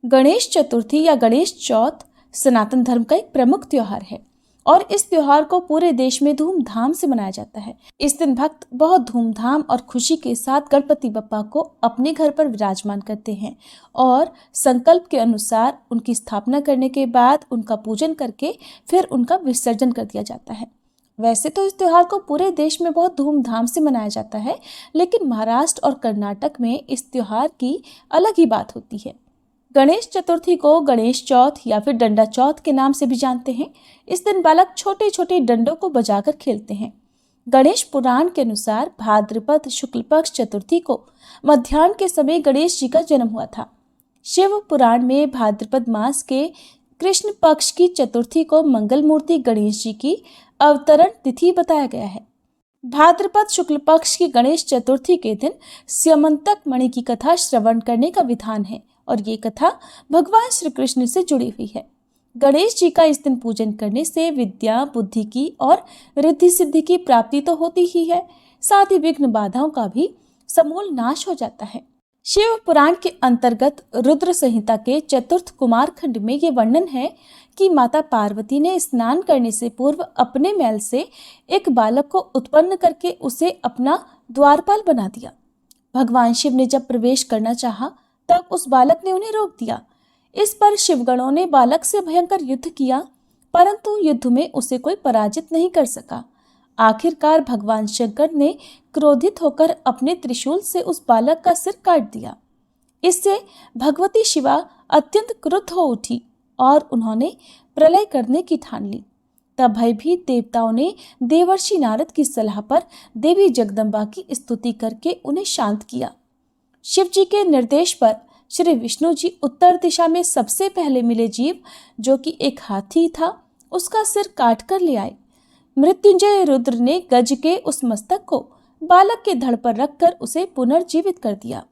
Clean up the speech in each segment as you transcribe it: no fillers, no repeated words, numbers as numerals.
गणेश चतुर्थी या गणेश चौथ सनातन धर्म का एक प्रमुख त्योहार है और इस त्योहार को पूरे देश में धूमधाम से मनाया जाता है। इस दिन भक्त बहुत धूमधाम और खुशी के साथ गणपति बप्पा को अपने घर पर विराजमान करते हैं और संकल्प के अनुसार उनकी स्थापना करने के बाद उनका पूजन करके फिर उनका विसर्जन कर दिया जाता है। वैसे तो इस त्योहार को पूरे देश में बहुत धूमधाम से मनाया जाता है, लेकिन महाराष्ट्र और कर्नाटक में इस त्योहार की अलग ही बात होती है। गणेश चतुर्थी को गणेश चौथ या फिर डंडा चौथ के नाम से भी जानते हैं। इस दिन बालक छोटे छोटे डंडों को बजाकर खेलते हैं। गणेश पुराण के अनुसार भाद्रपद शुक्ल पक्ष चतुर्थी को मध्याह्न के समय गणेश जी का जन्म हुआ था। शिव पुराण में भाद्रपद मास के कृष्ण पक्ष की चतुर्थी को मंगल मूर्ति गणेश जी की अवतरण तिथि बताया गया है। भाद्रपद शुक्ल पक्ष की गणेश चतुर्थी के दिन स्यमंतक मणि की कथा श्रवण करने का विधान है और ये कथा भगवान श्री कृष्ण से जुड़ी हुई है। गणेश जी का इस दिन पूजन करने से विद्या, बुद्धि की और रिद्धि सिद्धि की प्राप्ति तो होती ही है, साथ ही विघ्न बाधाओं का भी समूल नाश हो जाता है। शिव पुराण के अंतर्गत रुद्र संहिता के चतुर्थ कुमार खंड में ये वर्णन है कि माता पार्वती ने स्नान करने से पूर्व अपने मैल से एक बालक को उत्पन्न करके उसे अपना द्वारपाल बना दिया। भगवान शिव ने जब प्रवेश करना चाहा तब उस बालक ने उन्हें रोक दिया। इस पर शिवगणों ने बालक से भयंकर युद्ध किया, परंतु युद्ध में उसे कोई पराजित नहीं कर सका। आखिरकार भगवान शंकर ने क्रोधित होकर अपने त्रिशूल से उस बालक का सिर काट दिया। इससे भगवती शिवा अत्यंत क्रुद्ध हो उठी और उन्होंने प्रलय करने की ठान ली। तब भयभीत देवताओं ने देवर्षि नारद की सलाह पर देवी जगदम्बा की स्तुति करके उन्हें शांत किया। शिव जी के निर्देश पर श्री विष्णु जी उत्तर दिशा में सबसे पहले मिले जीव, जो कि एक हाथी था, उसका सिर काट कर ले आए। मृत्युंजय रुद्र ने गज के उस मस्तक को बालक के धड़ पर रखकर उसे पुनर्जीवित कर दिया।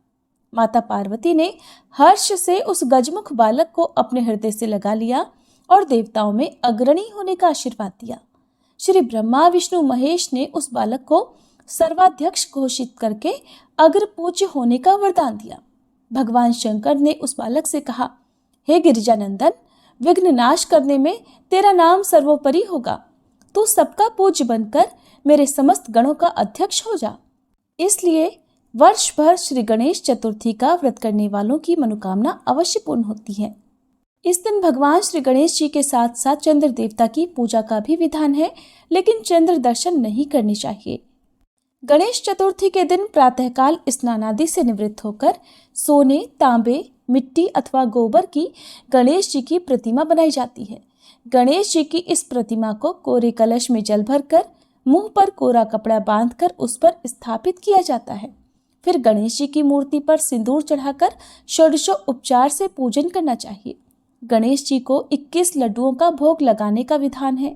माता पार्वती ने हर्ष से उस गजमुख बालक को अपने हृदय से लगा लिया और देवताओं में अग्रणी होने का आशीर्वाद दिया। श्री ब्रह्मा विष्णु महेश ने उस बालक को सर्वाध्यक्ष घोषित करके अग्र पूज्य होने का वरदान दिया। भगवान शंकर ने उस बालक से कहा, हे गिरिजानंदन, विघ्न नाश करने में तेरा नाम सर्वोपरि होगा। तू सबका पूज्य बनकर मेरे समस्त गणों का अध्यक्ष हो जा। इसलिए वर्ष भर श्री गणेश चतुर्थी का व्रत करने वालों की मनोकामना अवश्य पूर्ण होती है। इस दिन भगवान श्री गणेश जी के साथ साथ चंद्र देवता की पूजा का भी विधान है, लेकिन चंद्र दर्शन नहीं करने चाहिए। गणेश चतुर्थी के दिन प्रातःकाल स्नान आदि से निवृत्त होकर सोने, तांबे, मिट्टी अथवा गोबर की गणेश जी की प्रतिमा बनाई जाती है। गणेश जी की इस प्रतिमा को कोरे कलश में जल भरकर मुंह पर कोरा कपड़ा बांधकर उस पर स्थापित किया जाता है। फिर गणेश जी की मूर्ति पर सिंदूर चढ़ाकर षोडशो उपचार से पूजन करना चाहिए। गणेश जी को 21 लड्डुओं का भोग लगाने का विधान है।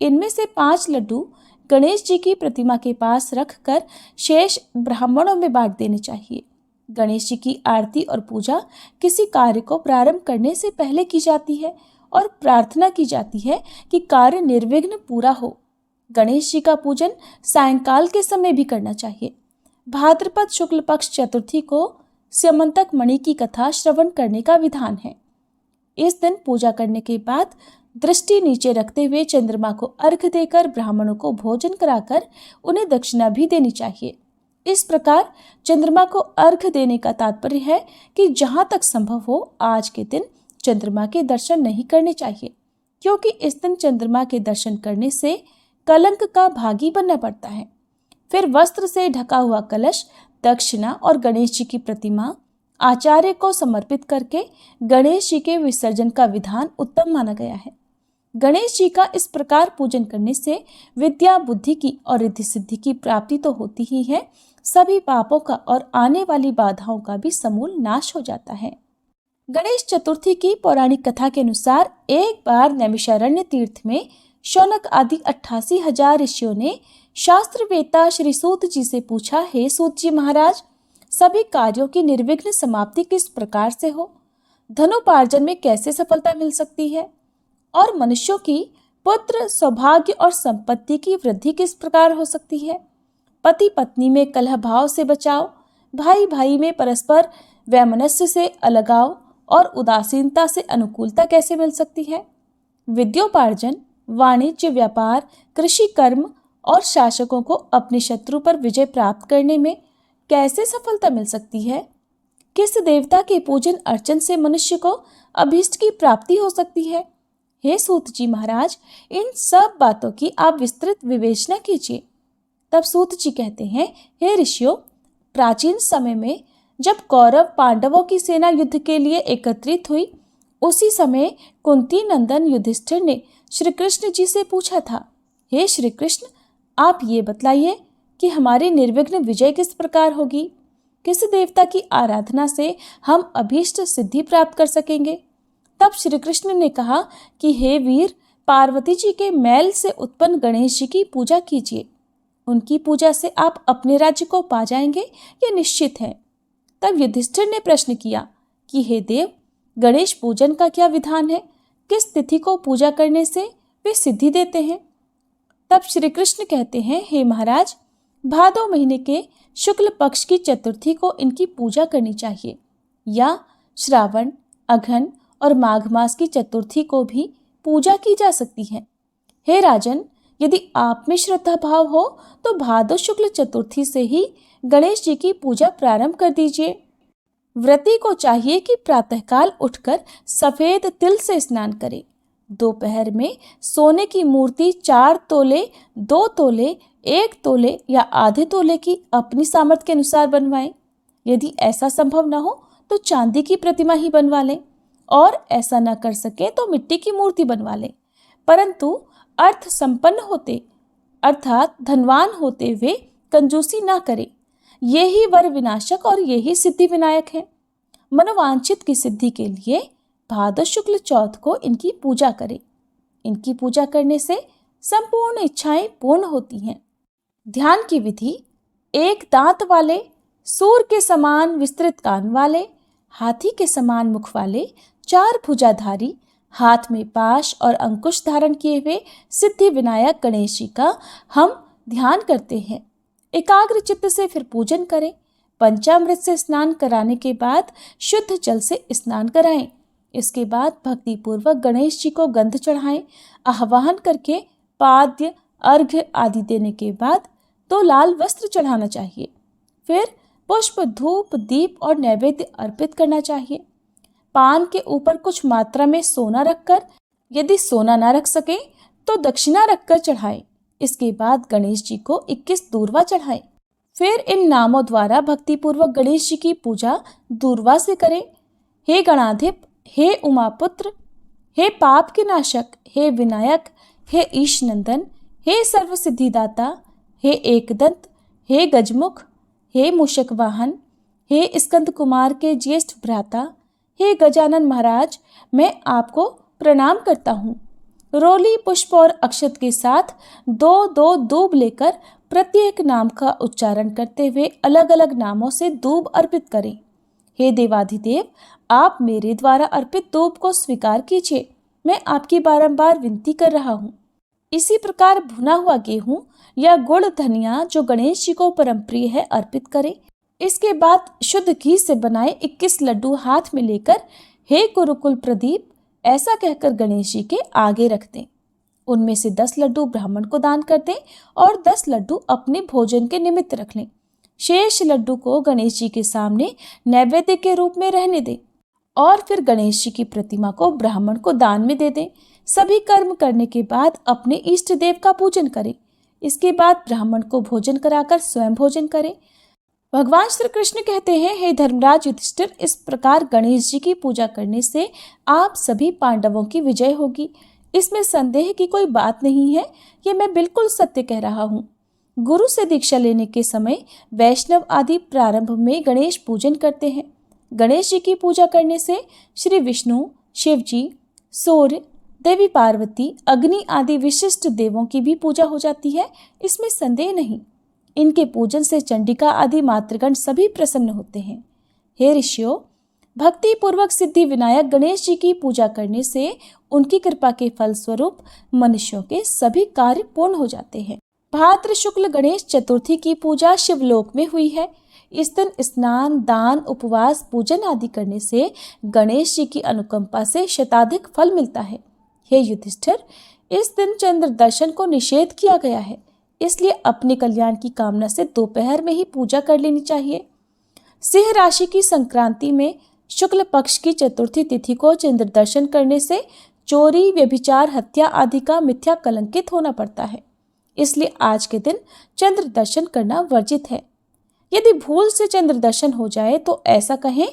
इनमें से 5 लड्डू गणेश जी की प्रतिमा के पास रखकर शेष ब्राह्मणों में बांट देने चाहिए। गणेश जी की आरती और पूजा किसी कार्य को प्रारंभ करने से पहले की जाती है और प्रार्थना की जाती है कि कार्य निर्विघ्न पूरा हो। गणेश जी का पूजन सायंकाल के समय भी करना चाहिए। भाद्रपद शुक्ल पक्ष चतुर्थी को स्यमंतक मणि की कथा श्रवण करने का विधान है। इस दिन पूजा करने के बाद दृष्टि नीचे रखते हुए चंद्रमा को अर्घ्य देकर ब्राह्मणों को भोजन कराकर उन्हें दक्षिणा भी देनी चाहिए। इस प्रकार चंद्रमा को अर्घ्य देने का तात्पर्य है कि जहां तक संभव हो आज के दिन चंद्रमा के दर्शन नहीं करने चाहिए, क्योंकि इस दिन चंद्रमा के दर्शन करने से कलंक का भागी बनना पड़ता है। फिर वस्त्र से ढका हुआ कलश, दक्षिणा और गणेश जी की प्रतिमा आचार्य को समर्पित करके गणेश जी के विसर्जन का विधान उत्तम माना गया है। गणेश जी का इस प्रकार पूजन करने से विद्या, बुद्धि की और रिद्धि सिद्धि की प्राप्ति तो होती ही है, सभी पापों का और आने वाली बाधाओं का भी समूल नाश हो जाता है। गणेश चतुर्थी की पौराणिक कथा के अनुसार एक बार नैमिषारण्य तीर्थ में शौनक आदि 88,000 ऋषियों ने शास्त्रवेत्ता श्री सूत जी से पूछा, हे सूत जी महाराज, सभी कार्यों की निर्विघ्न समाप्ति किस प्रकार से हो? धनोपार्जन में कैसे सफलता मिल सकती है? और मनुष्यों की पुत्र, सौभाग्य और संपत्ति की वृद्धि किस प्रकार हो सकती है? पति पत्नी में कलह भाव से बचाव, भाई भाई में परस्पर वैमनस्य से अलगाव और उदासीनता से अनुकूलता कैसे मिल सकती है? विद्योपार्जन, वाणिज्य, व्यापार, कृषि कर्म और शासकों को अपने शत्रु पर विजय प्राप्त करने में कैसे सफलता मिल सकती है? किस देवता के पूजन अर्चन से मनुष्य को अभीष्ट की प्राप्ति हो सकती है? हे सूत जी महाराज, इन सब बातों की आप विस्तृत विवेचना कीजिए। तब सूत जी कहते हैं, हे ऋषियों, प्राचीन समय में जब कौरव पांडवों की सेना युद्ध के लिए एकत्रित हुई, उसी समय कुंती नंदन युधिष्ठिर ने श्री कृष्ण जी से पूछा था, हे श्री कृष्ण, आप ये बतलाइए कि हमारी निर्विघ्न विजय किस प्रकार होगी? किस देवता की आराधना से हम अभीष्ट सिद्धि प्राप्त कर सकेंगे? तब श्री कृष्ण ने कहा कि हे वीर, पार्वती जी के मैल से उत्पन्न गणेश जी की पूजा कीजिए। उनकी पूजा से आप अपने राज्य को पा जाएंगे, ये निश्चित है। तब युधिष्ठिर ने प्रश्न किया कि हे देव, गणेश पूजन का क्या विधान है? किस तिथि को पूजा करने से वे सिद्धि देते हैं? तब श्री कृष्ण कहते हैं, हे महाराज, भादो महीने के शुक्ल पक्ष की चतुर्थी को इनकी पूजा करनी चाहिए, या श्रावण, अघन और माघ मास की चतुर्थी को भी पूजा की जा सकती है। हे राजन, यदि आप में श्रद्धा भाव हो तो भादो शुक्ल चतुर्थी से ही गणेश जी की पूजा प्रारंभ कर दीजिए। व्रती को चाहिए कि प्रातःकाल उठकर सफेद तिल से स्नान करे। दोपहर में सोने की मूर्ति 4 तोले, 2 तोले, 1 तोले या आधे तोले की अपनी सामर्थ्य के अनुसार बनवाएं। यदि ऐसा संभव न हो तो चांदी की प्रतिमा ही बनवा लें, और ऐसा न कर सके तो मिट्टी की मूर्ति बनवा लें। परंतु अर्थ संपन्न होते अर्थात धनवान होते हुए कंजूसी ना करें। यही वर विनाशक और यही सिद्धि विनायक है। मनोवांछित की सिद्धि के लिए भादो शुक्ल चौथ को इनकी पूजा करें। इनकी पूजा करने से संपूर्ण इच्छाएं पूर्ण होती हैं। ध्यान की विधि: एक दांत वाले, सूर के समान विस्तृत कान वाले, हाथी के समान मुख वाले, 4 भुजाधारी, हाथ में पाश और अंकुश धारण किए हुए सिद्धि विनायक गणेश जी का हम ध्यान करते हैं। एकाग्र चित्त से फिर पूजन करें। पंचामृत से स्नान कराने के बाद शुद्ध जल से स्नान कराएं। इसके बाद भक्ति पूर्वक गणेश जी को गंध चढ़ाएं। आह्वान करके पाद्य, अर्घ्य आदि देने के बाद 2 लाल वस्त्र चढ़ाना चाहिए। फिर पुष्प, धूप, दीप और नैवेद्य अर्पित करना चाहिए। पान के ऊपर कुछ मात्रा में सोना रखकर, यदि सोना ना रख सके तो दक्षिणा रखकर चढ़ाएं। इसके बाद गणेश जी को 21 दूर्वा चढ़ाएं। फिर इन नामों द्वारा भक्तिपूर्वक गणेश जी की पूजा दूर्वा से करें। हे गणाधिप, हे उमापुत्र, हे पाप के नाशक, हे विनायक, हे ईश नंदन, हे सर्व सिद्धिदाता, हे एकदंत, हे गजमुख, हे मूषक वाहन, हे स्कंद कुमार के ज्येष्ठ भ्राता, हे गजानन महाराज, मैं आपको प्रणाम करता हूँ। रोली, पुष्प और अक्षत के साथ 2-2 दूब लेकर प्रत्येक नाम का उच्चारण करते हुए अलग अलग नामों से दूब अर्पित करें। हे देवाधिदेव, आप मेरे द्वारा अर्पित दूब को स्वीकार कीजिए। मैं आपकी बारंबार विनती कर रहा हूँ। इसी प्रकार भुना हुआ गेहूं या गुड़, धनिया जो गणेश जी को परम प्रिय है, अर्पित करें। इसके बाद शुद्ध घी से बनाए 21 लड्डू हाथ में लेकर हे कुरुकुल प्रदीप ऐसा कहकर गणेश जी के आगे रख दें। उनमें से 10 लड्डू ब्राह्मण को दान कर दें और 10 लड्डू अपने भोजन के निमित्त रख लें। शेष लड्डू को गणेश जी के सामने नैवेद्य के रूप में रहने दें और फिर गणेश जी की प्रतिमा को ब्राह्मण को दान में दे दें। सभी कर्म करने के बाद अपने इष्ट देव का पूजन करें। इसके बाद ब्राह्मण को भोजन कराकर स्वयं भोजन करें। भगवान श्री कृष्ण कहते हैं, हे धर्मराज युधिष्ठिर, इस प्रकार गणेश जी की पूजा करने से आप सभी पांडवों की विजय होगी। इसमें संदेह की कोई बात नहीं है, ये मैं बिल्कुल सत्य कह रहा हूँ। गुरु से दीक्षा लेने के समय वैष्णव आदि प्रारंभ में गणेश पूजन करते हैं। गणेश जी की पूजा करने से श्री विष्णु, शिव जी, सूर्य, देवी पार्वती, अग्नि आदि विशिष्ट देवों की भी पूजा हो जाती है, इसमें संदेह नहीं। इनके पूजन से चंडिका आदि मातृगण सभी प्रसन्न होते हैं। हे ऋषियों, भक्ति पूर्वक सिद्धि विनायक गणेश जी की पूजा करने से उनकी कृपा के फलस्वरूप मनुष्यों के सभी कार्य पूर्ण हो जाते हैं। भाद्र शुक्ल गणेश चतुर्थी की पूजा शिवलोक में हुई है। इस दिन स्नान, दान, उपवास, पूजन आदि करने से गणेश जी की अनुकंपा से शताधिक फल मिलता है। हे युधिष्ठिर, इस दिन चंद्र दर्शन को निषेध किया गया है, इसलिए अपने कल्याण की कामना से दोपहर में ही पूजा कर लेनी चाहिए। सिंह राशि की संक्रांति में शुक्ल पक्ष की चतुर्थी तिथि को चंद्र दर्शन करने से चोरी, व्यभिचार, हत्या आदि का मिथ्या कलंकित होना पड़ता है, इसलिए आज के दिन चंद्र दर्शन करना वर्जित है। यदि भूल से चंद्र दर्शन हो जाए तो ऐसा कहें,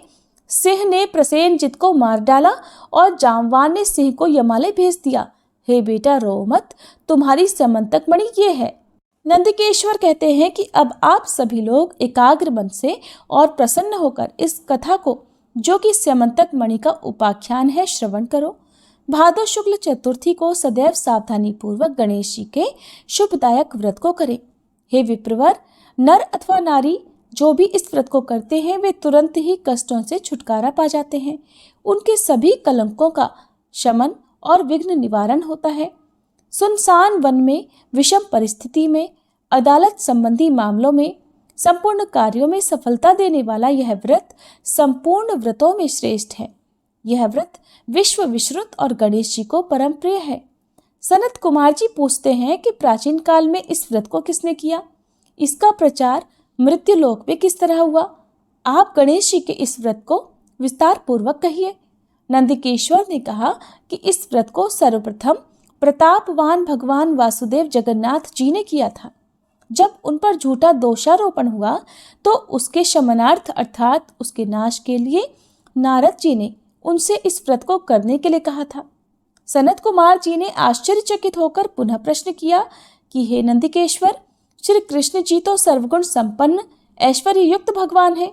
सिंह ने प्रसेनजित को मार डाला और जामवान ने सिंह को यमालय भेज दिया। हे बेटा, रो मत, तुम्हारी समंतक मणि ये है। नंदिकेश्वर कहते हैं कि अब आप सभी लोग एकाग्र मन से और प्रसन्न होकर इस कथा को, जो कि स्यमंतक मणि का उपाख्यान है, श्रवण करो। भादो शुक्ल चतुर्थी को सदैव सावधानी पूर्वक गणेश जी के शुभदायक व्रत को करें। हे विप्रवर, नर अथवा नारी जो भी इस व्रत को करते हैं वे तुरंत ही कष्टों से छुटकारा पा जाते हैं। उनके सभी कलंकों का शमन और विघ्न निवारण होता है। सुनसान वन में, विषम परिस्थिति में, अदालत संबंधी मामलों में, संपूर्ण कार्यों में सफलता देने वाला यह व्रत संपूर्ण व्रतों में श्रेष्ठ है। यह व्रत विश्व विश्रुत और गणेश जी को परम प्रिय है। सनत कुमार जी पूछते हैं कि प्राचीन काल में इस व्रत को किसने किया? इसका प्रचार मृत्युलोक में किस तरह हुआ? आप गणेश जी के इस व्रत को विस्तार पूर्वक कहिए। नंदिकेश्वर ने कहा कि इस व्रत को सर्वप्रथम प्रतापवान भगवान वासुदेव जगन्नाथ जी ने किया था। जब उन पर झूठा दोषारोपण हुआ तो उसके शमनार्थ अर्थात उसके नाश के लिए नारद जी ने उनसे इस व्रत को करने के लिए कहा था। सनत कुमार जी ने आश्चर्यचकित होकर पुनः प्रश्न किया कि हे नंदिकेश्वर, श्री कृष्ण जी तो सर्वगुण संपन्न ऐश्वर्य युक्त भगवान है,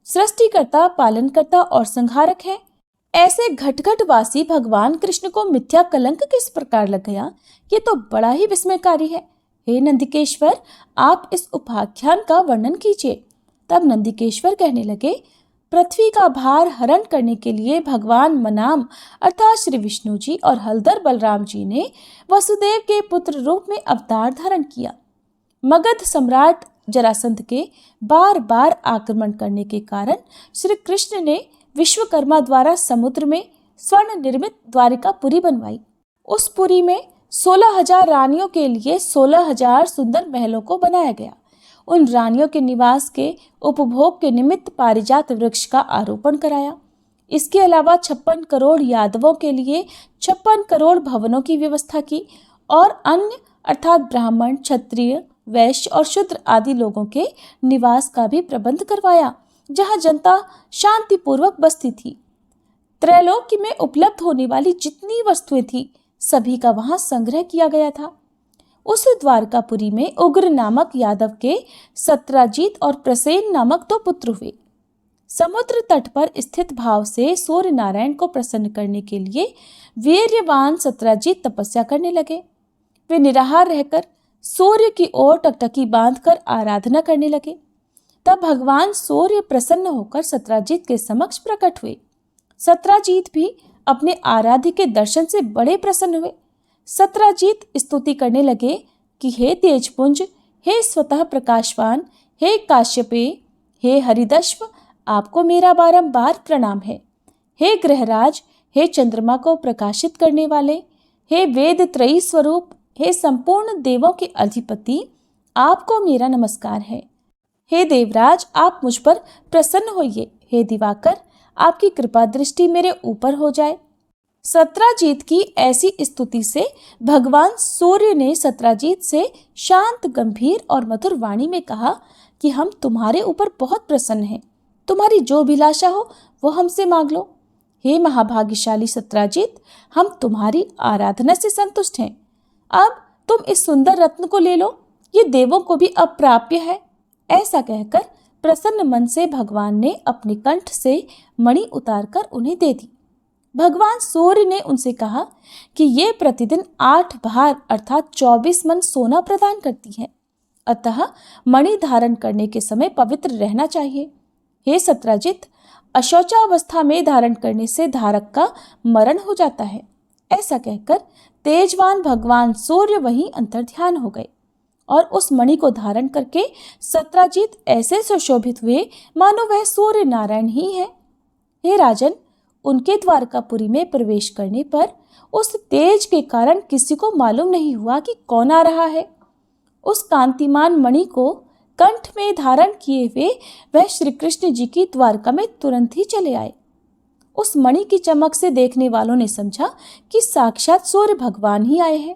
सृष्टिकर्ता, पालनकर्ता और संहारक है। ऐसे घटघटवासी भगवान कृष्ण को मिथ्या कलंक किस प्रकार लग गया? ये तो बड़ा ही विस्मयकारी है। हे नंदिकेश्वर, आप इस उपाख्यान का वर्णन कीजिए। तब नंदिकेश्वर कहने लगे, पृथ्वी का भार हरण करने के लिए भगवान मनाम अर्थात श्री विष्णु जी और हलधर बलराम जी ने वसुदेव के पुत्र रूप में अवतार धारण किया। मगध सम्राट जरासंध के बार बार आक्रमण करने के कारण श्री कृष्ण ने विश्वकर्मा द्वारा समुद्र में स्वर्ण निर्मित द्वारिकापुरी बनवाई। उस पुरी में 16,000 रानियों के लिए 16,000 सुंदर महलों को बनाया गया। उन रानियों के निवास के उपभोग के निमित्त पारिजात वृक्ष का आरोपण कराया। इसके अलावा 56 करोड़ यादवों के लिए 56 करोड़ भवनों की व्यवस्था की और अन्य अर्थात ब्राह्मण, क्षत्रिय, वैश्य और शूद्र आदि लोगों के निवास का भी प्रबंध करवाया, जहां जनता शांतिपूर्वक बसती थी। त्रैलोक्य में उपलब्ध होने वाली जितनी वस्तुएं थी सभी का वहां संग्रह किया गया था। उस द्वारकापुरी में उग्र नामक यादव के सत्राजीत और प्रसेन नामक 2 पुत्र हुए। समुद्र तट पर स्थित भाव से सूर्य नारायण को प्रसन्न करने के लिए वीर्यवान सत्राजीत तपस्या करने लगे। वे निराहार रहकर सूर्य की ओर टकटकी बांधकर आराधना करने लगे। तब भगवान सूर्य प्रसन्न होकर सत्राजीत के समक्ष प्रकट हुए। सत्राजीत भी अपने आराध्य के दर्शन से बड़े प्रसन्न हुए। सत्राजीत स्तुति करने लगे कि हे तेजपुंज, हे स्वतः प्रकाशवान, हे काश्यपे, हे हरिदश्व, आपको मेरा बारंबार प्रणाम है। हे ग्रहराज, हे चंद्रमा को प्रकाशित करने वाले, हे वेद त्रयी स्वरूप, हे संपूर्ण देवों के अधिपति, आपको मेरा नमस्कार है। हे देवराज, आप मुझ पर प्रसन्न होइए। हे दिवाकर, आपकी कृपा दृष्टि मेरे ऊपर हो जाए। सत्राजीत की ऐसी स्तुति से भगवान सूर्य ने सत्राजीत से शांत, गंभीर और मधुर वाणी में कहा कि हम तुम्हारे ऊपर बहुत प्रसन्न हैं। तुम्हारी जो अभिलाषा हो वो हमसे मांग लो। हे महाभाग्यशाली सत्राजीत, हम तुम्हारी आराधना से संतुष्ट हैं। अब तुम इस सुंदर रत्न को ले लो, ये देवों को भी अप्राप्य है। ऐसा कहकर प्रसन्न मन से भगवान ने अपने कंठ से मणि उतारकर उन्हें दे दी। भगवान सूर्य ने उनसे कहा कि ये प्रतिदिन 8 भार अर्थात 24 मन सोना प्रदान करती है, अतः मणि धारण करने के समय पवित्र रहना चाहिए। हे सत्राजित, अशौचावस्था में धारण करने से धारक का मरण हो जाता है। ऐसा कहकर तेजवान भगवान सूर्य वहीं अंतर्ध्यान हो गए। और उस मणि को धारण करके सत्राजीत ऐसे सुशोभित हुए मानो वह सूर्य नारायण ही है। हे राजन, उनके द्वारकापुरी में प्रवेश करने पर उस तेज के कारण किसी को मालूम नहीं हुआ कि कौन आ रहा है। उस कांतिमान मणि को कंठ में धारण किए हुए वह श्री कृष्ण जी की द्वारका में तुरंत ही चले आए। उस मणि की चमक से देखने वालों ने समझा कि साक्षात सूर्य भगवान ही आए हैं।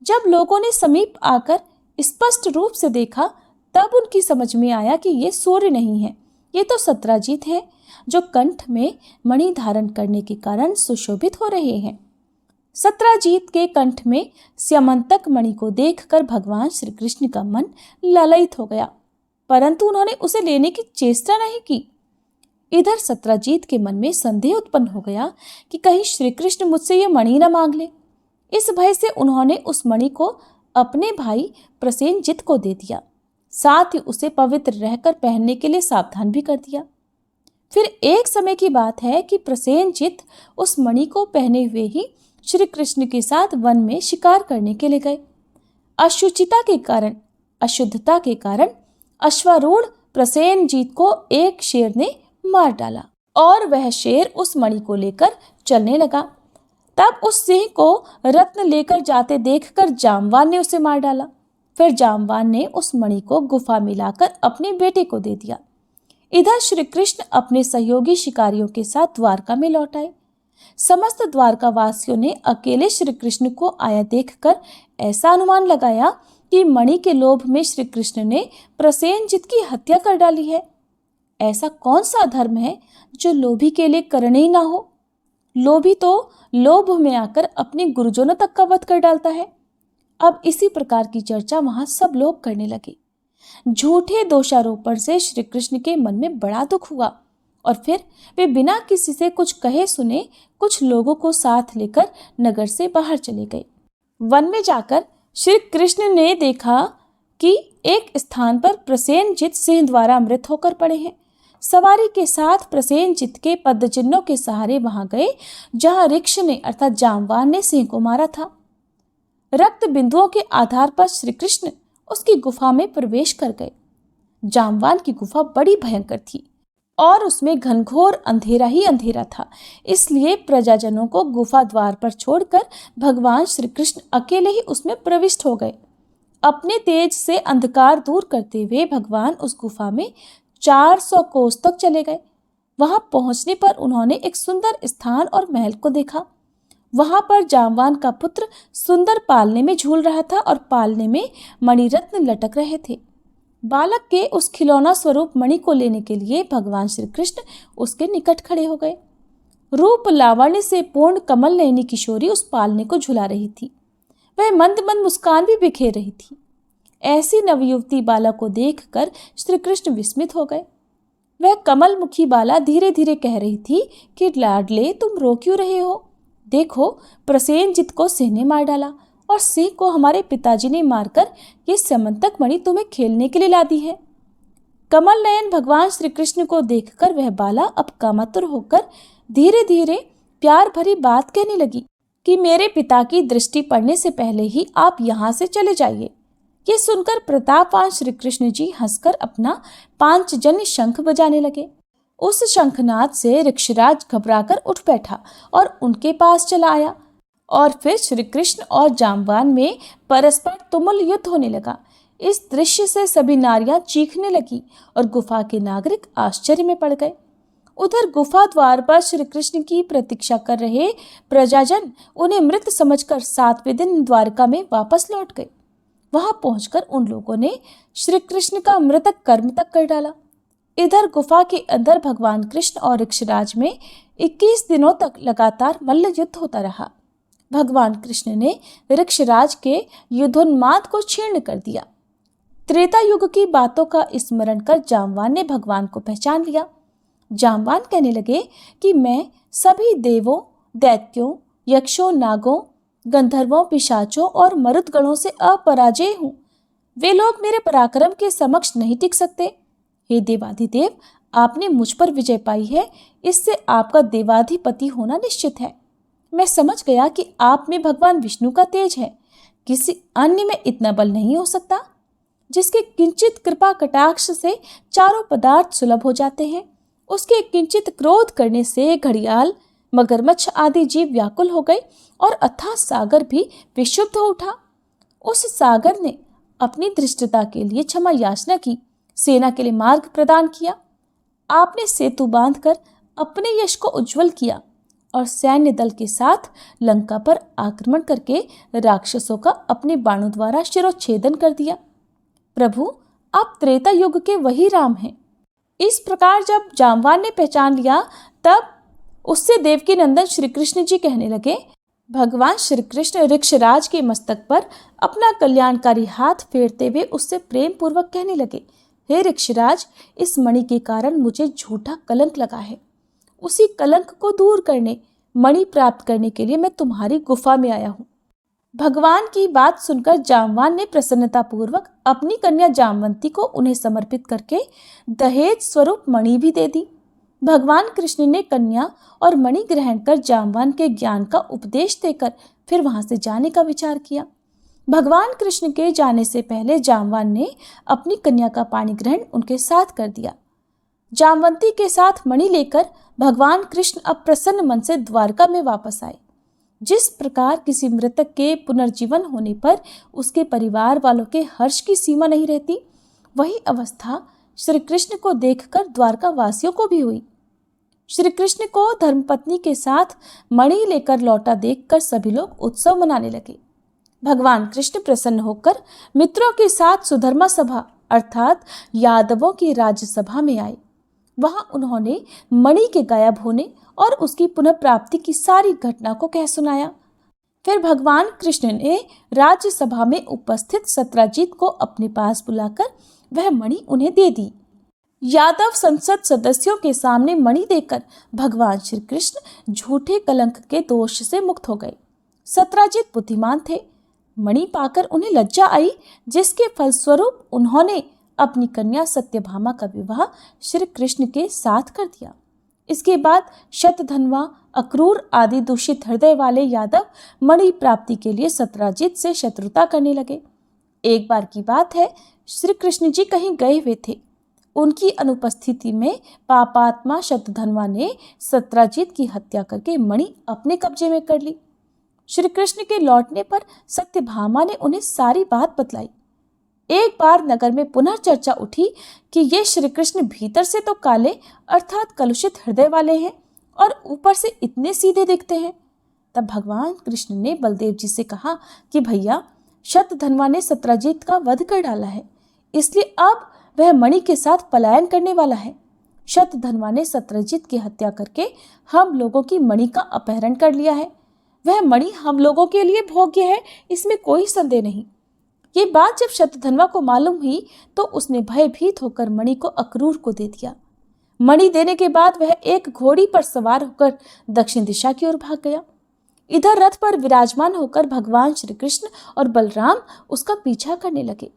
जब लोगों ने समीप आकर स्पष्ट रूप से देखा, तब उनकी समझ में आया कि ये सूर्य नहीं है, ये तो सत्राजीत है, जो कंठ में मणि धारण करने के कारण सुशोभित हो रहे हैं। सत्राजीत के कंठ में स्यमंतक मणि को देखकर भगवान श्री कृष्ण का मन ललायित हो गया, परंतु उन्होंने उसे लेने की चेष्टा नहीं की। इधर सत्राजीत के मन में संदेह उत्पन्न हो गया कि कहीं श्री कृष्ण मुझसे यह मणि न मांग ले। इस भय से उन्होंने उस मणि को अपने भाई प्रसेनजित को दे दिया, साथ ही उसे पवित्र रहकर पहनने के लिए सावधान भी कर दिया। फिर एक समय की बात है कि प्रसेनजित उस मणि को पहने हुए ही श्री कृष्ण के साथ वन में शिकार करने के लिए गए। अशुद्धता के कारण अश्वारूढ़ प्रसेनजीत को एक शेर ने मार डाला और वह शेर उस मणि को लेकर चलने लगा। तब उस सिंह को रत्न लेकर जाते देखकर जामवान ने उसे मार डाला। फिर जामवान ने उस मणि को गुफा में लाकर अपने बेटे को दे दिया। इधर श्री कृष्ण अपने सहयोगी शिकारियों के साथ द्वारका में लौट आए। समस्त द्वारका वासियों ने अकेले श्री कृष्ण को आया देखकर ऐसा अनुमान लगाया कि मणि के लोभ में श्री कृष्ण ने प्रसेनजित की हत्या कर डाली है। ऐसा कौन सा धर्म है जो लोभी के लिए करनीय ना हो? लोभी तो लोभ में आकर अपने गुरुजनों तक का वध कर डालता है। अब इसी प्रकार की चर्चा वहां सब लोग करने लगे। झूठे दोषारोपण से श्री कृष्ण के मन में बड़ा दुख हुआ और फिर वे बिना किसी से कुछ कहे सुने कुछ लोगों को साथ लेकर नगर से बाहर चले गए। वन में जाकर श्री कृष्ण ने देखा कि एक स्थान पर प्रसेनजित सिंह द्वारा मृत होकर पड़े हैं। सवारी के साथ प्रसेनजित के पदचिन्हों के सहारे वहां गए जहां ऋक्ष ने अर्थात जामवान ने सिंह को मारा था। रक्त बिंदुओं के आधार पर श्री कृष्ण उसकी गुफा में प्रवेश कर गए। जामवान की गुफा बड़ी भयंकर थी और उसमें घनघोर अंधेरा ही अंधेरा था, इसलिए प्रजाजनों को गुफा द्वार पर छोड़कर भगवान श्री कृष्ण अकेले ही उसमें प्रविष्ट हो गए। अपने तेज से अंधकार दूर करते हुए भगवान उस गुफा में 400 कोस तक चले गए। वहां पहुंचने पर उन्होंने एक सुंदर स्थान और महल को देखा। वहां पर जामवान का पुत्र सुंदर पालने में झूल रहा था और पालने में मणिरत्न लटक रहे थे। बालक के उस खिलौना स्वरूप मणि को लेने के लिए भगवान श्री कृष्ण उसके निकट खड़े हो गए। रूप लावण्य से पूर्ण कमल नयनी किशोरी उस पालने को झुला रही थी। वह मंद मंद मुस्कान भी बिखेर रही थी। ऐसी नवयुवती बाला को देखकर श्री कृष्ण विस्मित हो गए। वह कमल मुखी बाला धीरे धीरे कह रही थी कि लाडले, तुम रो क्यों रहे हो? देखो, प्रसेनजित को सिंह ने मार डाला और सिंह को हमारे पिताजी ने मारकर ये स्यमंतक मणि तुम्हें खेलने के लिए ला दी है। कमल नयन भगवान श्री कृष्ण को देखकर वह बाला अब कामातुर होकर धीरे धीरे प्यार भरी बात कहने लगी कि मेरे पिता की दृष्टि पड़ने से पहले ही आप यहाँ से चले जाइए। ये सुनकर प्रतापवान श्री कृष्ण जी हंसकर अपना पांचजन्य शंख बजाने लगे। उस शंखनाद से ऋक्षराज घबराकर उठ बैठा और उनके पास चला आया और फिर श्री कृष्ण और जामवान में परस्पर तुमुल युद्ध होने लगा। इस दृश्य से सभी नारियां चीखने लगी और गुफा के नागरिक आश्चर्य में पड़ गए। उधर गुफा द्वार पर श्री कृष्ण की प्रतीक्षा कर रहे प्रजाजन उन्हें मृत समझकर 7वें दिन द्वारका में वापस लौट गए। वहां पहुंचकर उन लोगों ने श्री कृष्ण का मृतक कर्म तक कर डाला। इधर गुफा के अंदर भगवान कृष्ण और ऋक्षराज में 21 दिनों तक लगातार मल्ल युद्ध होता रहा। भगवान कृष्ण ने ऋक्षराज के युद्धोन्माद को क्षीण कर दिया। त्रेता युग की बातों का स्मरण कर जामवान ने भगवान को पहचान लिया। जामवान कहने लगे कि मैं सभी देवों, दैत्यों, यक्षों, नागों, गंधर्वों, पिशाचों और मरुदगणों से अपराजय हूँ। वे लोग मेरे पराक्रम के समक्ष नहीं टिक सकते। हे देवाधिदेव, आपने मुझ पर विजय पाई है, इससे आपका देवाधिपति होना निश्चित है। मैं समझ गया कि आप में भगवान विष्णु का तेज है। किसी अन्य में इतना बल नहीं हो सकता जिसके किंचित कृपा कटाक्ष से चारों पदार्थ सुलभ हो जाते हैं। उसके किंचित क्रोध करने से घड़ियाल, मगरमच्छ आदि जीव व्याकुल हो गए और अथाह सागर भी विशुद्ध हो उठा। उस सागर ने अपनी धृष्टता के लिए क्षमा याचना की, सेना के लिए मार्ग प्रदान किया। आपने सेतु बांधकर अपने यश को उज्जवल किया और सैन्य दल के साथ लंका पर आक्रमण करके राक्षसों का अपने बाणों द्वारा शिरोच्छेदन कर दिया। प्रभु, आप त्रेता युग के वही राम हैं। इस प्रकार जब जामवान ने पहचान लिया, तब उससे देवकी नंदन श्री कृष्ण जी कहने लगे। भगवान श्री कृष्ण ऋक्षराज के मस्तक पर अपना कल्याणकारी हाथ फेरते हुए उससे प्रेम पूर्वक कहने लगे, हे ऋक्षराज, इस मणि के कारण मुझे झूठा कलंक लगा है। उसी कलंक को दूर करने, मणि प्राप्त करने के लिए मैं तुम्हारी गुफा में आया हूँ। भगवान की बात सुनकर जामवान ने प्रसन्नता पूर्वक अपनी कन्या जामवंती को उन्हें समर्पित करके दहेज स्वरूप मणि भी दे दी। भगवान कृष्ण ने कन्या और मणि ग्रहण कर जामवान के ज्ञान का उपदेश देकर फिर वहां से जाने का विचार किया। भगवान कृष्ण के जाने से पहले जामवान ने अपनी कन्या का पाणी ग्रहण उनके साथ कर दिया। जामवंती के साथ मणि लेकर भगवान कृष्ण अब प्रसन्न मन से द्वारका में वापस आए। जिस प्रकार किसी मृतक के पुनर्जीवन होने पर उसके परिवार वालों के हर्ष की सीमा नहीं रहती, वही अवस्था श्री कृष्ण को देखकर द्वारका वासियों को भी हुई। श्री कृष्ण को धर्मपत्नी के साथ मणि लेकर लौटा देखकर सभी लोग उत्सव मनाने लगे। भगवान कृष्ण प्रसन्न होकर मित्रों के साथ सुधर्मा सभा अर्थात यादवों की राज्यसभा में आए। वहां उन्होंने मणि के गायब होने और उसकी पुनः प्राप्ति की सारी घटना को कह सुनाया। फिर भगवान कृष्ण ने राज्यसभा में उपस्थित सत्राजीत को अपने पास बुलाकर वह मणि उन्हें दे दी। यादव संसद सदस्यों के सामने मणि देकर भगवान श्री कृष्ण झूठे कलंक के दोष से मुक्त हो गए। सत्राजीत बुद्धिमान थे। मणि पाकर उन्हें लज्जा आई, जिसके फलस्वरूप उन्होंने अपनी कन्या सत्यभामा का विवाह श्री कृष्ण के साथ कर दिया। इसके बाद शतधन्वा, अक्रूर आदि दूषित हृदय वाले यादव मणि प्राप्ति के लिए सत्राजीत से शत्रुता करने लगे। एक बार की बात है, श्री कृष्ण जी कहीं गए हुए थे। उनकी अनुपस्थिति में पापात्मा शतधन्वा ने सत्राजीत की हत्या करके मणि अपने कब्जे में कर ली। श्री कृष्ण के लौटने पर सत्यभामा ने उन्हें सारी बात बतलाई। एक बार नगर में पुनः चर्चा उठी कि ये श्री कृष्ण भीतर से तो काले अर्थात कलुषित हृदय वाले हैं और ऊपर से इतने सीधे दिखते हैं। तब भगवान कृष्ण ने बलदेव जी से कहा कि भैया, शतधन्वा ने सत्राजीत का वध कर डाला है, इसलिए अब वह मणि के साथ पलायन करने वाला है। शतधन्वा ने सत्राजीत की हत्या करके हम लोगों की मणि का अपहरण कर लिया है। वह मणि हम लोगों के लिए भोग्य है, इसमें कोई संदेह नहीं। ये बात जब शतधन्वा को मालूम हुई तो उसने भयभीत होकर मणि को अक्रूर को दे दिया। मणि देने के बाद वह एक घोड़ी पर सवार होकर दक्षिण दिशा की ओर भाग गया। इधर रथ पर विराजमान होकर भगवान श्री कृष्ण और बलराम उसका पीछा करने लगे।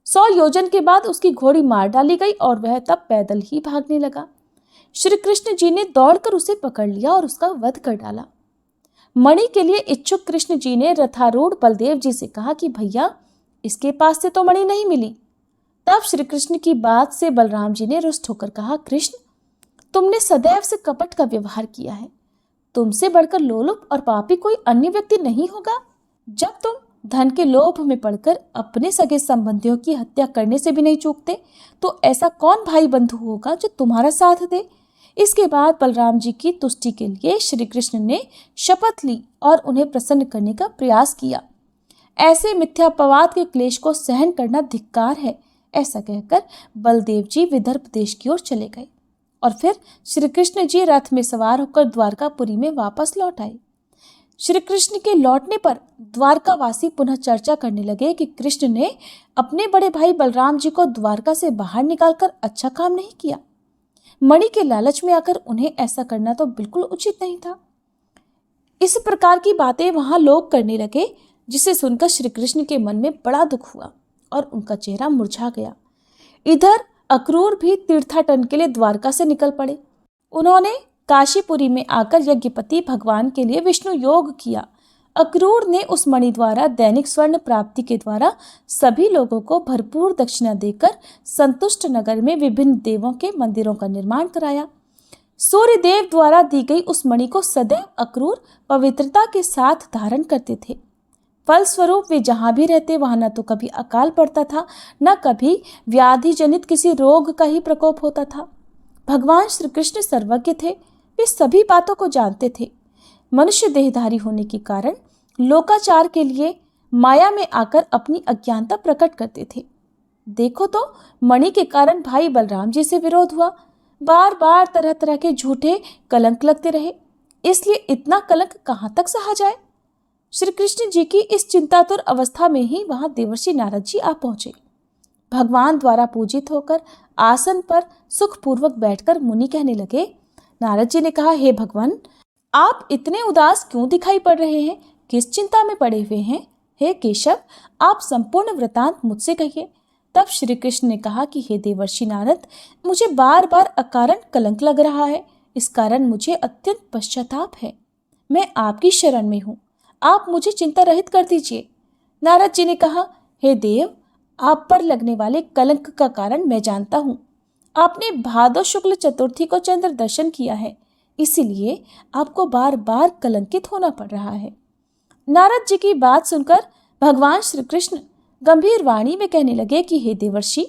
100 योजन के बाद उसकी घोड़ी मार डाली गई और वह तब पैदल ही भागने लगा। श्री कृष्ण जी ने दौड़कर उसे पकड़ लिया और उसका वध कर डाला। मणि के लिए इच्छुक कृष्ण जी ने रथारूढ़ बलदेव जी से कहा कि भैया, इसके पास से तो मणि नहीं मिली। तब श्री कृष्ण की बात से बलराम जी ने रुष्ट होकर कहा, कृष्ण, तुमने सदैव से कपट का व्यवहार किया है। तुमसे बढ़कर लोलुप और पापी कोई अन्य व्यक्ति नहीं होगा। जब तुम धन के लोभ में पड़कर अपने सगे संबंधियों की हत्या करने से भी नहीं चूकते, तो ऐसा कौन भाई बंधु होगा जो तुम्हारा साथ दे। इसके बाद बलराम जी की तुष्टि के लिए श्री कृष्ण ने शपथ ली और उन्हें प्रसन्न करने का प्रयास किया। ऐसे मिथ्यापवाद के क्लेश को सहन करना धिक्कार है, ऐसा कहकर बलदेव जी विदर्भ देश की ओर चले गए और फिर श्री कृष्ण जी रथ में सवार होकर द्वारकापुरी में वापस लौट आए। श्री कृष्ण के लौटने पर द्वारकावासी पुनः चर्चा करने लगे कि कृष्ण ने अपने बड़े भाई बलराम जी को द्वारका से बाहर निकालकर अच्छा काम नहीं किया। मणि के लालच में आकर उन्हें ऐसा करना तो बिल्कुल उचित नहीं था। इस प्रकार की बातें वहां लोग करने लगे, जिसे सुनकर श्री कृष्ण के मन में बड़ा दुख हुआ और उनका चेहरा मुरझा गया। इधर अक्रूर भी तीर्थाटन के लिए द्वारका से निकल पड़े। उन्होंने काशीपुरी में आकर यज्ञपति भगवान के लिए विष्णु योग किया। अक्रूर ने उस मणि द्वारा दैनिक स्वर्ण प्राप्ति के द्वारा सभी लोगों को भरपूर दक्षिणा देकर संतुष्ट नगर में विभिन्न देवों के मंदिरों का निर्माण कराया। सूर्य देव द्वारा दी गई उस मणि को सदैव अक्रूर पवित्रता के साथ धारण करते थे। फलस्वरूप वे जहां भी रहते वहां न तो कभी अकाल पड़ता था, न कभी व्याधि जनित किसी रोग का ही प्रकोप होता था। भगवान श्री कृष्ण सर्वज्ञ थे, वे सभी बातों को जानते थे। मनुष्य देहधारी होने के कारण लोकाचार के लिए माया में आकर अपनी अज्ञानता प्रकट करते थे। देखो तो मणि के कारण भाई बलराम जी से विरोध हुआ, बार बार तरह तरह के झूठे कलंक लगते रहे, इसलिए इतना कलंक कहाँ तक सहा जाए। श्री कृष्ण जी की इस चिंतातुर अवस्था में ही वहां देवर्षि नारद जी आ पहुंचे। भगवान द्वारा पूजित होकर आसन पर सुखपूर्वक बैठकर मुनि कहने लगे। नारद जी ने कहा, हे भगवान, आप इतने उदास क्यों दिखाई पड़ रहे हैं? किस चिंता में पड़े हुए हैं? हे केशव, आप संपूर्ण वृतांत मुझसे कहिए। तब श्री कृष्ण ने कहा कि हे देवर्षि नारद, मुझे बार बार अकारण कलंक लग रहा है, इस कारण मुझे अत्यंत पश्चाताप है। मैं आपकी शरण में हूँ, आप मुझे चिंता रहित कर दीजिए। नारद जी ने कहा, हे देव, आप पर लगने वाले कलंक का कारण मैं जानता हूँ। आपने भादो शुक्ल चतुर्थी को चंद्र दर्शन किया है, इसीलिए आपको बार बार कलंकित होना पड़ रहा है। नारद जी की बात सुनकर भगवान श्री कृष्ण गंभीर वाणी में कहने लगे कि हे देवर्षि,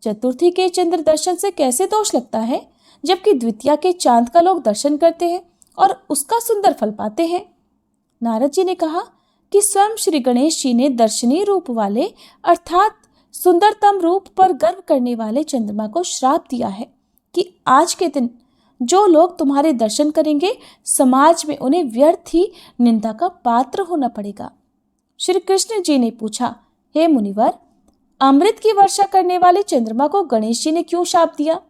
चतुर्थी के चंद्र दर्शन से कैसे दोष लगता है, जबकि द्वितीया के चांद का लोग दर्शन करते हैं और उसका सुंदर फल पाते हैं। नारद जी ने कहा कि स्वयं श्री गणेश जी ने दर्शनीय रूप वाले अर्थात सुंदरतम रूप पर गर्व करने वाले चंद्रमा को श्राप दिया है कि आज के दिन जो लोग तुम्हारे दर्शन करेंगे, समाज में उन्हें व्यर्थ ही निंदा का पात्र होना पड़ेगा। श्री कृष्ण जी ने पूछा, हे मुनिवर, अमृत की वर्षा करने वाले चंद्रमा को गणेश जी ने क्यों शाप दिया?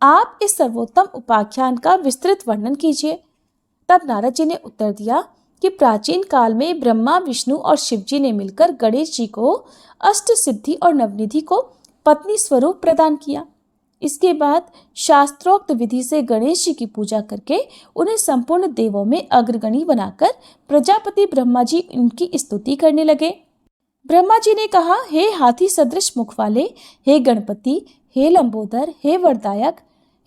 आप इस सर्वोत्तम उपाख्यान का विस्तृत वर्णन कीजिए। तब नारद जी ने उत्तर दिया कि प्राचीन काल में ब्रह्मा, विष्णु और शिव जी ने मिलकर गणेश जी को अष्ट सिद्धि और नवनिधि को पत्नी स्वरूप प्रदान किया। इसके बाद शास्त्रोक्त विधि से गणेश जी की पूजा करके उन्हें संपूर्ण देवों में अग्रगणी बनाकर प्रजापति ब्रह्मा जी उनकी स्तुति करने लगे। ब्रह्मा जी ने कहा, हे हाथी सदृश मुख वाले, हे गणपति, हे लंबोदर, हे वरदायक,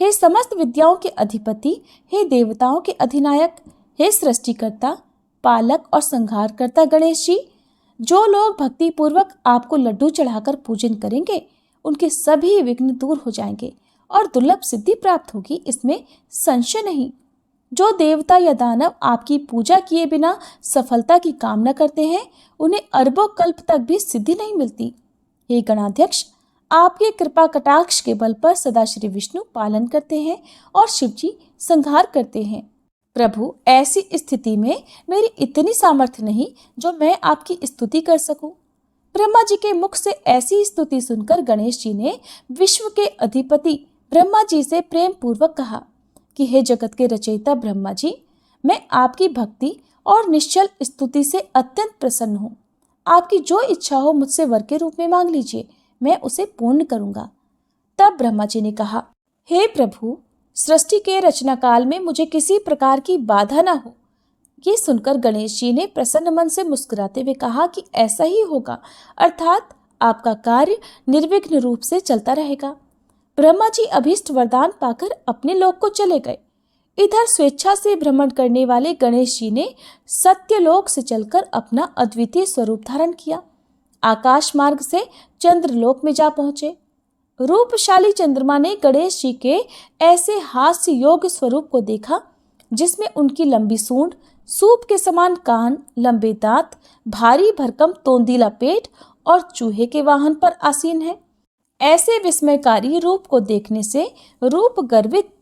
हे समस्त विद्याओं के अधिपति, हे देवताओं के अधिनायक, हे सृष्टिकर्ता, पालक और संहारकर्ता गणेश जी, जो लोग भक्ति पूर्वक आपको लड्डू चढ़ाकर पूजन करेंगे उनके सभी विघ्न दूर हो जाएंगे और दुर्लभ सिद्धि प्राप्त होगी, इसमें संशय नहीं। जो देवता या दानव आपकी पूजा किए बिना सफलता की कामना करते हैं, उन्हें अरबों कल्प तक भी सिद्धि नहीं मिलती। हे गणाध्यक्ष, आपके कृपा कटाक्ष के बल पर सदा श्री विष्णु पालन करते हैं और शिव जी संहार करते हैं। प्रभु, ऐसी स्थिति में मेरी इतनी सामर्थ्य नहीं जो मैं आपकी स्तुति कर सकूं। ब्रह्मा जी के मुख से ऐसी स्तुति सुनकर गणेश जी ने विश्व के अधिपति ब्रह्मा जी से प्रेम पूर्वक कहा कि हे जगत के रचयिता ब्रह्मा जी, मैं आपकी भक्ति और निश्चल स्तुति से अत्यंत प्रसन्न हूँ। आपकी जो इच्छा हो मुझसे वर के रूप में मांग लीजिए, मैं उसे पूर्ण करूँगा। तब ब्रह्मा जी ने कहा, हे प्रभु, सृष्टि के रचना काल में मुझे किसी प्रकार की बाधा न हो। ये सुनकर गणेश जी ने प्रसन्न मन से मुस्कुराते हुए कहा कि ऐसा ही होगा, अर्थात आपका कार्य निर्विघ्न रूप से चलता रहेगा। ब्रह्मा जी अभीष्ट वरदान पाकर अपने लोक को चले गए। इधर स्वेच्छा से भ्रमण करने वाले गणेश जी ने सत्यलोक से चलकर अपना अद्वितीय स्वरूप धारण किया। आकाश मार्ग से चंद्रलोक में जा पहुंचे। रूपशाली चंद्रमा ने गणेश जी के ऐसे हास्य योग्य स्वरूप को देखा जिसमें उनकी लंबी सूंड, सूप के समान कान, लंबे दांत, भारी भरकम तोंदीला पेट और चूहे के वाहन पर आसीन है। ऐसे विस्मयकारी रूप को देखने से रूप गर्वित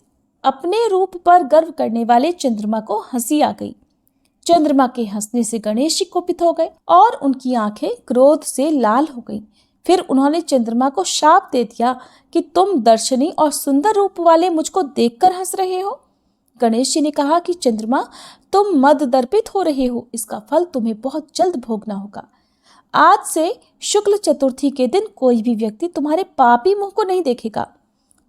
अपने रूप पर गर्व करने वाले चंद्रमा को हंसी आ गई। चंद्रमा के हंसने से गणेश जी कुपित हो गए और उनकी आंखें क्रोध से लाल हो गईं। फिर उन्होंने चंद्रमा को शाप दे दिया कि तुम दर्शनीय और सुंदर रूप वाले मुझको देखकर हंस रहे हो। गणेश जी ने कहा कि चंद्रमा, तुम मद दर्पित हो रहे हो, इसका फल तुम्हें बहुत जल्द भोगना होगा। आज से शुक्ल चतुर्थी के दिन कोई भी व्यक्ति तुम्हारे पापी मुख को नहीं देखेगा।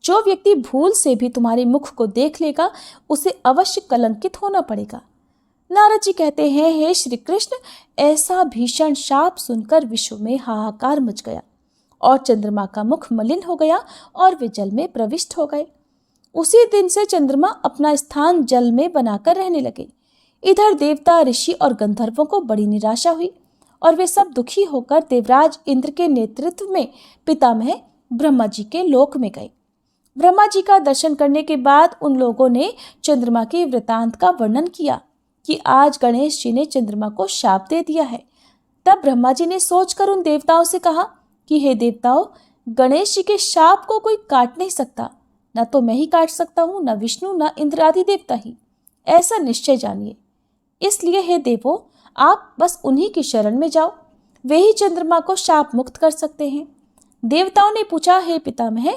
जो व्यक्ति भूल से भी तुम्हारे मुख को देख लेगा उसे अवश्य कलंकित होना पड़ेगा। नारद जी कहते हैं, हे श्री कृष्ण, ऐसा भीषण शाप सुनकर विश्व में हाहाकार मच गया और चंद्रमा का मुख मलिन हो गया और वे जल में प्रविष्ट हो गए। उसी दिन से चंद्रमा अपना स्थान जल में बनाकर रहने लगे। इधर देवता, ऋषि और गंधर्वों को बड़ी निराशा हुई और वे सब दुखी होकर देवराज इंद्र के नेतृत्व में पितामह ब्रह्मा जी के लोक में गए। ब्रह्मा जी का दर्शन करने के बाद उन लोगों ने चंद्रमा के वृतांत का वर्णन किया कि आज गणेश जी ने चंद्रमा को शाप दे दिया है। तब ब्रह्मा जी ने सोचकर उन देवताओं से कहा कि हे देवताओं, गणेश जी के शाप को कोई काट नहीं सकता, न तो मैं ही काट सकता हूँ, न विष्णु, न इंद्र आदि देवता ही। ऐसा निश्चय जानिए। इसलिए हे देवो, आप बस उन्हीं की शरण में जाओ, वे ही चंद्रमा को शाप मुक्त कर सकते हैं। देवताओं ने पूछा, हे पितामह,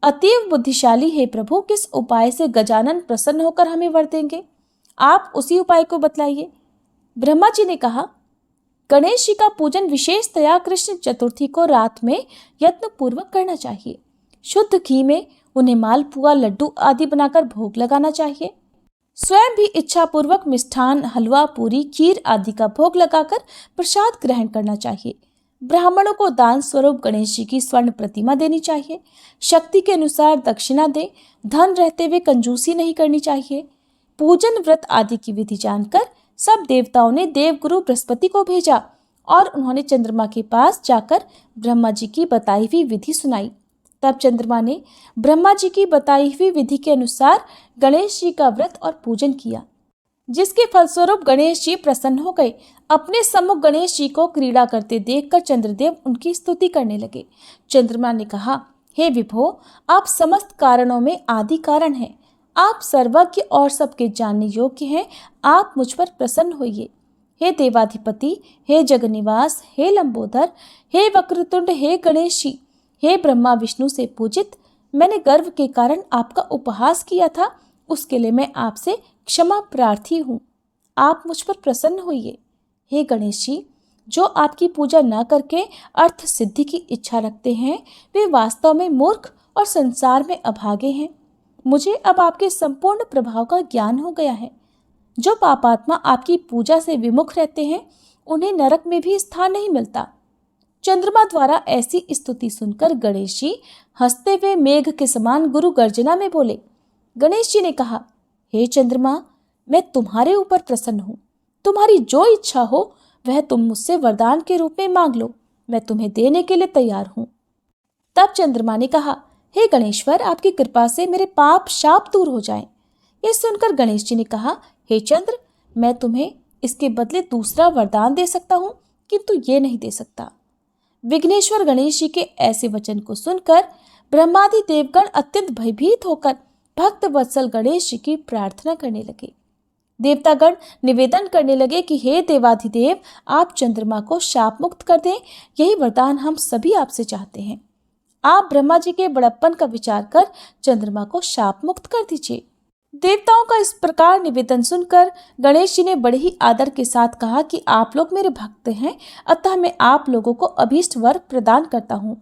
अतीव बुद्धिशाली हे प्रभु, किस उपाय से गजानन प्रसन्न होकर हमें वर देंगे? आप उसी उपाय को बतलाइए। ब्रह्मा जी ने कहा, गणेश जी का पूजन विशेषतया कृष्ण चतुर्थी को रात में यत्न पूर्वक करना चाहिए। शुद्ध घी में उन्हें मालपुआ, लड्डू आदि बनाकर भोग लगाना चाहिए। स्वयं भी इच्छा पूर्वक मिष्ठान, हलवा, पूरी, खीर आदि का भोग लगाकर प्रसाद ग्रहण करना चाहिए। ब्राह्मणों को दान स्वरूप गणेश जी की स्वर्ण प्रतिमा देनी चाहिए। शक्ति के अनुसार दक्षिणा दे। धन रहते हुए कंजूसी नहीं करनी चाहिए। पूजन, व्रत आदि की विधि जानकर सब देवताओं ने देवगुरु बृहस्पति को भेजा और उन्होंने चंद्रमा के पास जाकर ब्रह्मा जी की बताई हुई विधि सुनाई। तब चंद्रमा ने ब्रह्मा जी की बताई हुई विधि के अनुसार गणेश जी का व्रत और पूजन किया, जिसके फलस्वरूप गणेश जी प्रसन्न हो गए। अपने सम्मुख गणेश जी को क्रीड़ा करते देखकर चंद्रदेव उनकी स्तुति करने लगे। चंद्रमा ने कहा, हे विभो, आप समस्त कारणों में आदि कारण हैं। आप सर्वज्ञ और सबके जानने योग्य हैं। आप मुझ पर प्रसन्न होइए। हे देवाधिपति, हे जगन्निवास, हे लंबोदर, हे वक्रतुंड, हे गणेश जी, हे ब्रह्मा विष्णु से पूजित, मैंने गर्व के कारण आपका उपहास किया था, उसके लिए मैं आपसे क्षमा प्रार्थी हूँ। आप मुझ पर प्रसन्न होइए। हे गणेश जी, जो आपकी पूजा न करके अर्थ सिद्धि की इच्छा रखते हैं, वे वास्तव में मूर्ख और संसार में अभागे हैं। मुझे अब आपके संपूर्ण प्रभाव का ज्ञान हो गया है। जो पापात्मा आपकी पूजा से विमुख रहते हैं, उन्हें नरक में भी स्थान नहीं मिलता। चंद्रमा द्वारा ऐसी स्तुति सुनकर गणेश जी हंसते हुए मेघ के समान गुरु गर्जना में बोले। गणेश जी ने कहा, हे चंद्रमा, मैं तुम्हारे ऊपर प्रसन्न हूँ। तुम्हारी जो इच्छा हो वह तुम मुझसे वरदान के रूप में मांग लो, मैं तुम्हें देने के लिए तैयार हूँ। तब चंद्रमा ने कहा, हे गणेश्वर, आपकी कृपा से मेरे पाप शाप दूर हो जाएं। यह सुनकर गणेश जी ने कहा, हे चंद्र, मैं तुम्हें इसके बदले दूसरा वरदान दे सकता हूँ, किंतु ये नहीं दे सकता। विघ्नेश्वर गणेश जी के ऐसे वचन को सुनकर ब्रह्मादि देवगण अत्यंत भयभीत होकर भक्त वत्सल गणेश जी की प्रार्थना करने लगे। देवतागण निवेदन करने लगे कि हे देवाधिदेव, आप चंद्रमा को शाप मुक्त कर दें, यही वरदान हम सभी आपसे चाहते हैं। आप ब्रह्मा जी के बड़प्पन का विचार कर चंद्रमा को शाप मुक्त कर दीजिए। देवताओं का इस प्रकार निवेदन सुनकर गणेश जी ने बड़े ही आदर के साथ कहा कि आप लोग मेरे भक्त हैं, अतः मैं आप लोगों को अभीष्ट वर प्रदान करता हूँ।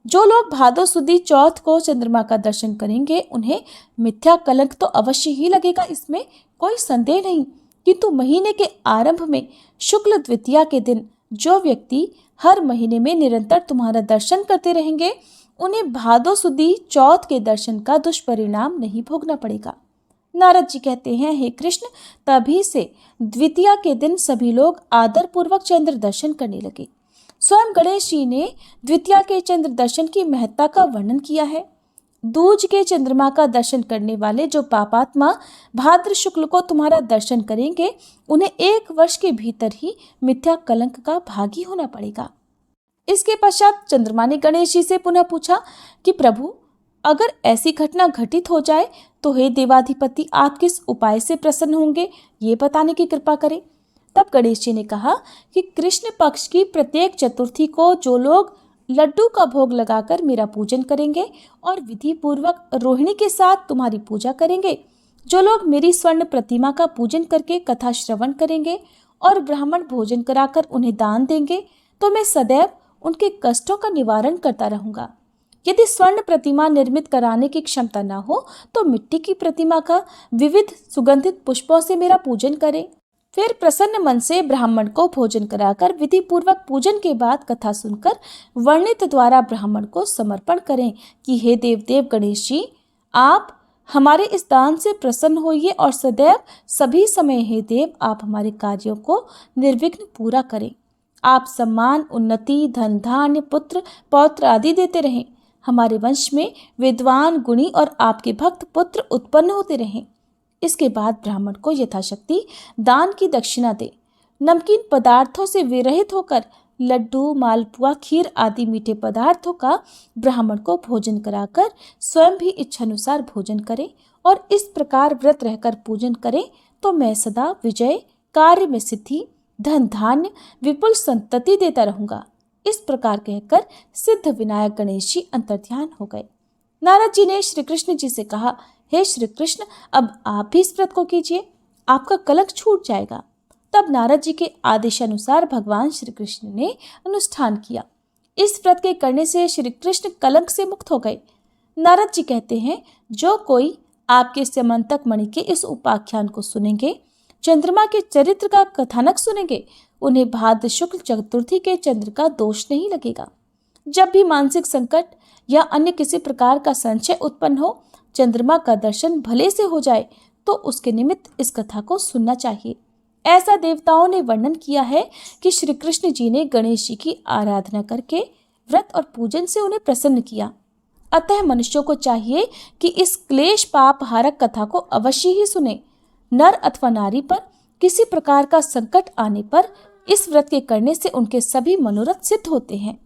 जो लोग भादो सुदी चौथ को चंद्रमा का दर्शन करेंगे, उन्हें मिथ्या कलंक तो अवश्य ही लगेगा, इसमें कोई संदेह नहीं। किंतु महीने के आरंभ में शुक्ल द्वितीया के दिन जो व्यक्ति हर महीने में निरंतर तुम्हारा दर्शन करते रहेंगे, उन्हें भादो सुदी चौथ के दर्शन का दुष्परिणाम नहीं भोगना पड़ेगा। नारद जी कहते हैं, हे कृष्ण, तभी से द्वितीया के दिन सभी लोग आदर पूर्वक चंद्र दर्शन करने लगे। स्वयं गणेश जी ने द्वितीया के चंद्र दर्शन की महत्ता का वर्णन किया है। दूज के चंद्रमा का दर्शन करने वाले जो पापात्मा भाद्र शुक्ल को तुम्हारा दर्शन करेंगे, उन्हें 1 वर्ष के भीतर ही मिथ्या कलंक का भागी होना पड़ेगा। इसके पश्चात चंद्रमा ने गणेश जी से पुनः पूछा कि प्रभु, अगर ऐसी घटना घटित हो जाए तो हे देवाधिपति, आप किस उपाय से प्रसन्न होंगे, ये बताने की कृपा करें। तब गणेश जी ने कहा कि कृष्ण पक्ष की प्रत्येक चतुर्थी को जो लोग लड्डू का भोग लगाकर मेरा पूजन करेंगे और विधि पूर्वक रोहिणी के साथ तुम्हारी पूजा करेंगे, जो लोग मेरी स्वर्ण प्रतिमा का पूजन करके कथा श्रवण करेंगे और ब्राह्मण भोजन कराकर उन्हें दान देंगे, तो मैं सदैव उनके कष्टों का निवारण करता रहूंगा। यदि स्वर्ण प्रतिमा निर्मित कराने की क्षमता न हो तो मिट्टी की प्रतिमा का विविध सुगंधित पुष्पों से मेरा पूजन करें। फिर प्रसन्न मन से ब्राह्मण को भोजन कराकर विधि पूर्वक पूजन के बाद कथा सुनकर वर्णित द्वारा ब्राह्मण को समर्पण करें कि हे देवदेव गणेश जी, आप हमारे इस दान से प्रसन्न होइए और सदैव सभी समय हे देव आप हमारे कार्यों को निर्विघ्न पूरा करें। आप सम्मान, उन्नति, धन धान्य, पुत्र पौत्र आदि देते रहें। हमारे वंश में विद्वान, गुणी और आपके भक्त पुत्र उत्पन्न होते रहें। इसके बाद ब्राह्मण को यथाशक्ति दान की दक्षिणा दे। नमकीन पदार्थों से विरहित होकर लड्डू, मालपुआ, खीर आदि मीठे पदार्थों का ब्राह्मण को भोजन कराकर स्वयं भी इच्छानुसार भोजन करें और इस प्रकार व्रत रहकर पूजन करें तो मैं सदा विजय, कार्य में सिद्धि, धन धान्य, विपुल संतति देता रहूंगा। इस प्रकार कहकर सिद्ध विनायक गणेश जी अंतर्ध्यान हो गए। नारद जी ने श्री कृष्ण जी से कहा, हे श्री कृष्ण, अब आप भी इस व्रत को कीजिए, आपका कलंक छूट जाएगा। तब नारद जी के आदेशानुसार भगवान श्री कृष्ण ने अनुष्ठान किया। इस व्रत के करने से श्री कृष्ण कलंक से मुक्त हो गए। नारद जी कहते हैं, जो कोई आपके स्यमंतक मणि के इस उपाख्यान को सुनेंगे, चंद्रमा के चरित्र का कथानक सुनेंगे, उन्हें भाद्र शुक्ल चतुर्थी के चंद्र का दोष नहीं लगेगा। जब भी मानसिक संकट या अन्य किसी प्रकार का संशय उत्पन्न हो, चंद्रमा का दर्शन भले से हो जाए तो उसके निमित्त इस कथा को सुनना चाहिए। ऐसा देवताओं ने वर्णन किया है कि श्री कृष्ण जी ने गणेश जी की आराधना करके व्रत और पूजन से उन्हें प्रसन्न किया। अतः मनुष्यों को चाहिए कि इस क्लेश पाप हारक कथा को अवश्य ही सुने। नर अथवा नारी पर किसी प्रकार का संकट आने पर इस व्रत के करने से उनके सभी मनोरथ सिद्ध होते हैं।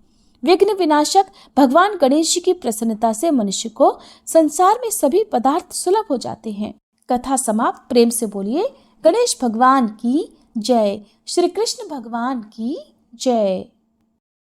विघ्न विनाशक भगवान गणेश जी की प्रसन्नता से मनुष्य को संसार में सभी पदार्थ सुलभ हो जाते हैं। कथा समाप्त। प्रेम से बोलिए गणेश भगवान की जय। श्री कृष्ण भगवान की जय।